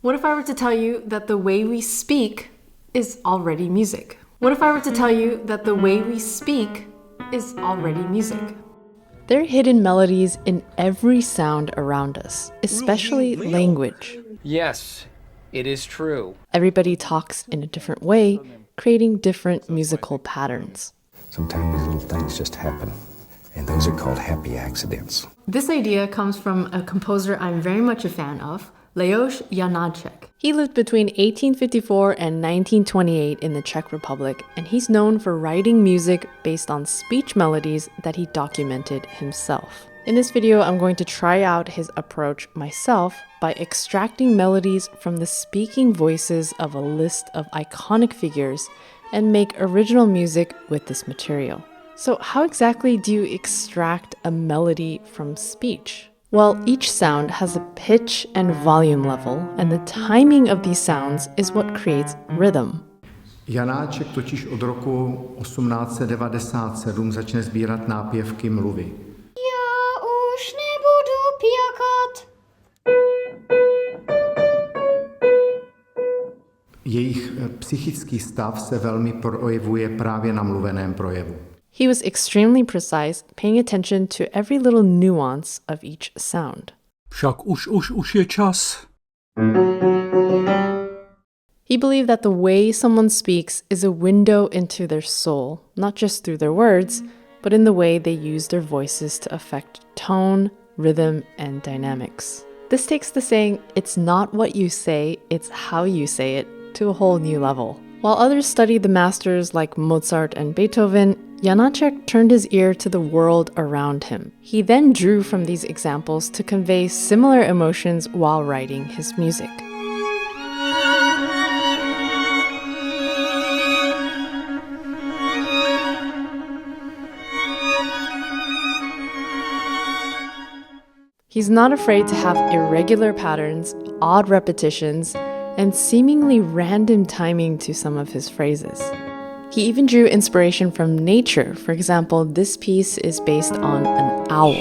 What if I were to tell you that the way we speak is already music? What if I were to tell you that the way we speak is already music? There are hidden melodies in every sound around us, especially language. Yes, it is true. Everybody talks in a different way, creating different musical patterns. Sometimes these little things just happen, and those are called happy accidents. This idea comes from a composer I'm very much a fan of, Leoš Janáček. He lived between 1854 and 1928 in the Czech Republic, and he's known for writing music based on speech melodies that he documented himself. In this video, I'm going to try out his approach myself by extracting melodies from the speaking voices of a list of iconic figures and make original music with this material. So how exactly do you extract a melody from speech? Well, each sound has a pitch and volume level, and the timing of these sounds is what creates rhythm. Janáček totiž od roku 1897 začne sbírat nápěvky mluvy. Já už nebudu pěkat. Jejich psychický stav se velmi projevuje právě na mluveném projevu. He was extremely precise, paying attention to every little nuance of each sound. Však už je čas. He believed that the way someone speaks is a window into their soul, not just through their words, but in the way they use their voices to affect tone, rhythm, and dynamics. This takes the saying, "It's not what you say, it's how you say it," to a whole new level. While others studied the masters like Mozart and Beethoven, Janacek turned his ear to the world around him. He then drew from these examples to convey similar emotions while writing his music. He's not afraid to have irregular patterns, odd repetitions, and seemingly random timing to some of his phrases. He even drew inspiration from nature. For example, this piece is based on an owl.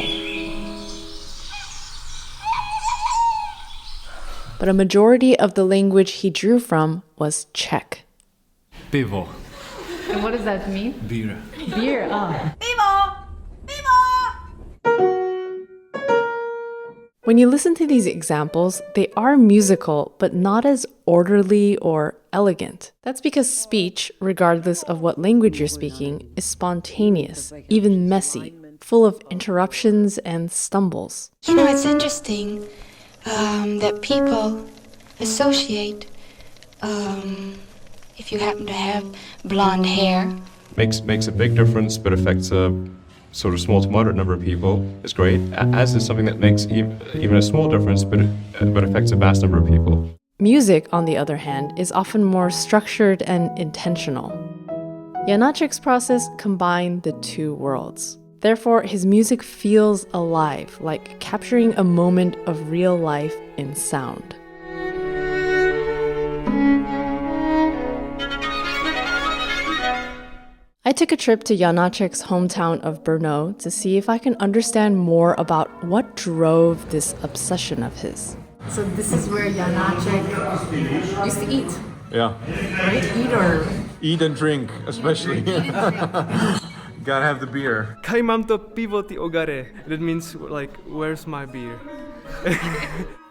But a majority of the language he drew from was Czech. Pivo. And what does that mean? Beer. Beer, When you listen to these examples, they are musical, but not as orderly or elegant. That's because speech, regardless of what language you're speaking, is spontaneous, even messy, full of interruptions and stumbles. You know, it's interesting that people associate, if you happen to have blonde hair. Makes a big difference, but affects a sort of small to moderate number of people is great, as is something that makes even a small difference, but affects a vast number of people. Music, on the other hand, is often more structured and intentional. Janacek's process combined the two worlds. Therefore, his music feels alive, like capturing a moment of real life in sound. I took a trip to Janacek's hometown of Brno to see if I can understand more about what drove this obsession of his. So this is where Janacek used to eat, Yeah. right? Eat and drink, especially. Gotta have the beer. Kaj mám to pivo, ty ogare? That means, like, where's my beer?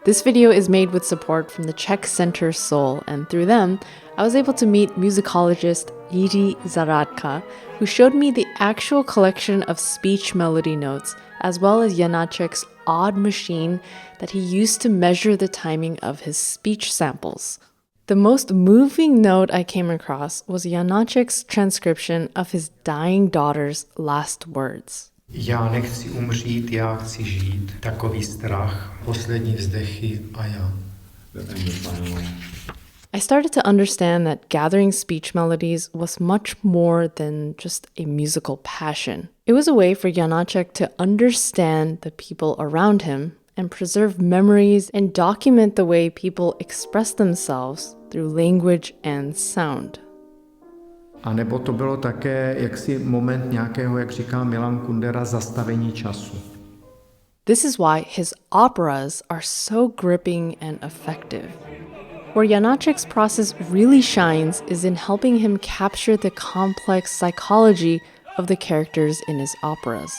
This video is made with support from the Czech Center Seoul, and through them, I was able to meet musicologist Jiří Zaradka, who showed me the actual collection of speech melody notes, as well as Janacek's odd machine that he used to measure the timing of his speech samples. The most moving note I came across was Janacek's transcription of his dying daughter's last words. Já nechci umřít, já chci žít. Takový strach, poslední vzdechy a já. I started to understand that gathering speech melodies was much more than just a musical passion. It was a way for Janacek to understand the people around him and preserve memories and document the way people express themselves through language and sound. A nebo to bylo také jaksi moment nějakého, jak říká Milan Kundera, zastavení času. This is why his operas are so gripping and effective. Where Janacek's process really shines is in helping him capture the complex psychology of the characters in his operas.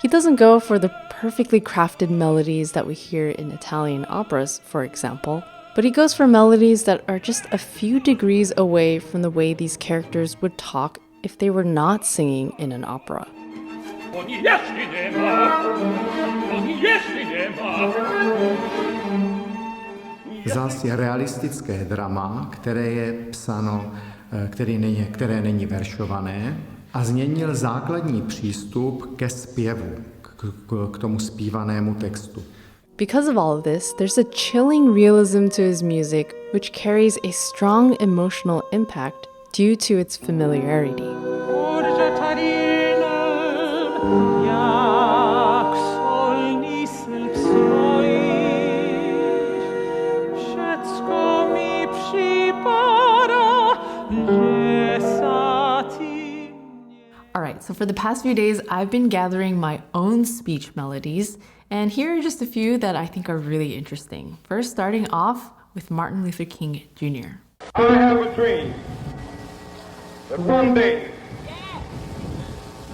He doesn't go for the perfectly crafted melodies that we hear in Italian operas, for example, but he goes for melodies that are just a few degrees away from the way these characters would talk if they were not singing in an opera. Zas je realistické drama, které je psáno, které není veršované, a změnil základní přístup ke zpěvu, k tomu zpívanému textu. Because of all of this, there's a chilling realism to his music, which carries a strong emotional impact due to its familiarity. Alright, so for the past few days, I've been gathering my own speech melodies, and here are just a few that I think are really interesting. First, starting off with Martin Luther King Jr. I have a dream that one day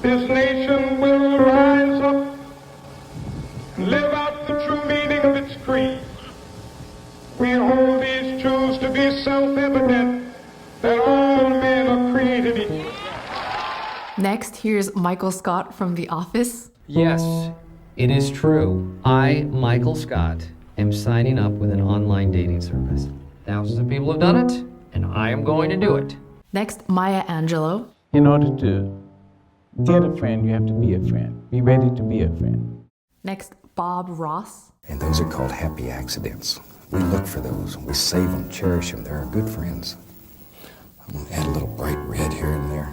this nation will rise up and live out the true meaning of its creed. We hold these truths to be self-evident, that all men are created equal. Next, here's Michael Scott from The Office. Yes, it is true. I, Michael Scott, am signing up with an online dating service. Thousands of people have done it, and I am going to do it. Next, Maya Angelou. In order to get a friend, you have to be a friend. Be ready to be a friend. Next, Bob Ross. And those are called happy accidents. We look for those, we save them, cherish them. They're our good friends. I'm going to add a little bright red here and there.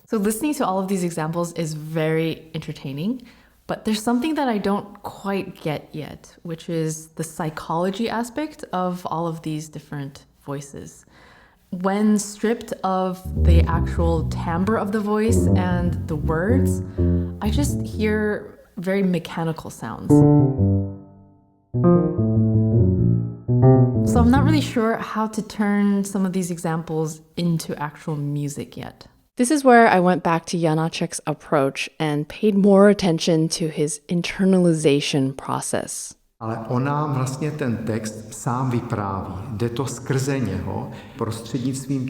So listening to all of these examples is very entertaining, but there's something that I don't quite get yet, which is the psychology aspect of all of these different voices. When stripped of the actual timbre of the voice and the words, I just hear very mechanical sounds. So I'm not really sure how to turn some of these examples into actual music yet. This is where I went back to Janacek's approach and paid more attention to his internalization process. Ale on nám vlastně ten text sám vypráví. Jde to skrze něho prostřednictvím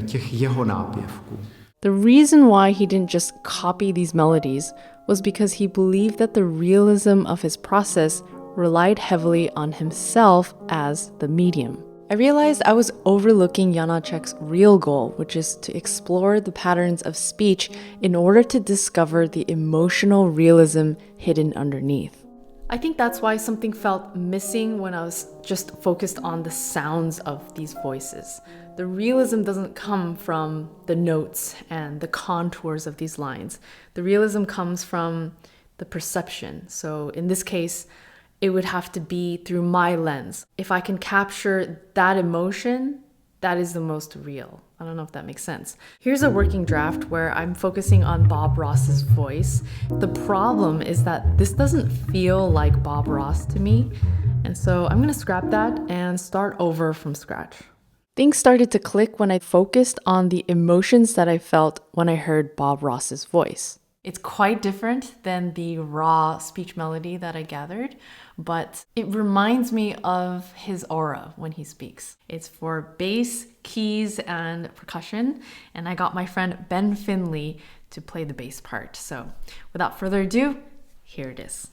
těch jeho nápěvků. The reason why he didn't just copy these melodies was because he believed that the realism of his process relied heavily on himself as the medium. I realized I was overlooking Janacek's real goal, which is to explore the patterns of speech in order to discover the emotional realism hidden underneath. I think that's why something felt missing when I was just focused on the sounds of these voices. The realism doesn't come from the notes and the contours of these lines. The realism comes from the perception. So in this case, it would have to be through my lens. If I can capture that emotion, that is the most real. I don't know if that makes sense. Here's a working draft where I'm focusing on Bob Ross's voice. The problem is that this doesn't feel like Bob Ross to me. And so I'm gonna scrap that and start over from scratch. Things started to click when I focused on the emotions that I felt when I heard Bob Ross's voice. It's quite different than the raw speech melody that I gathered, but it reminds me of his aura when he speaks. It's for bass, keys, and percussion, and I got my friend Ben Finley to play the bass part. So without further ado, here it is.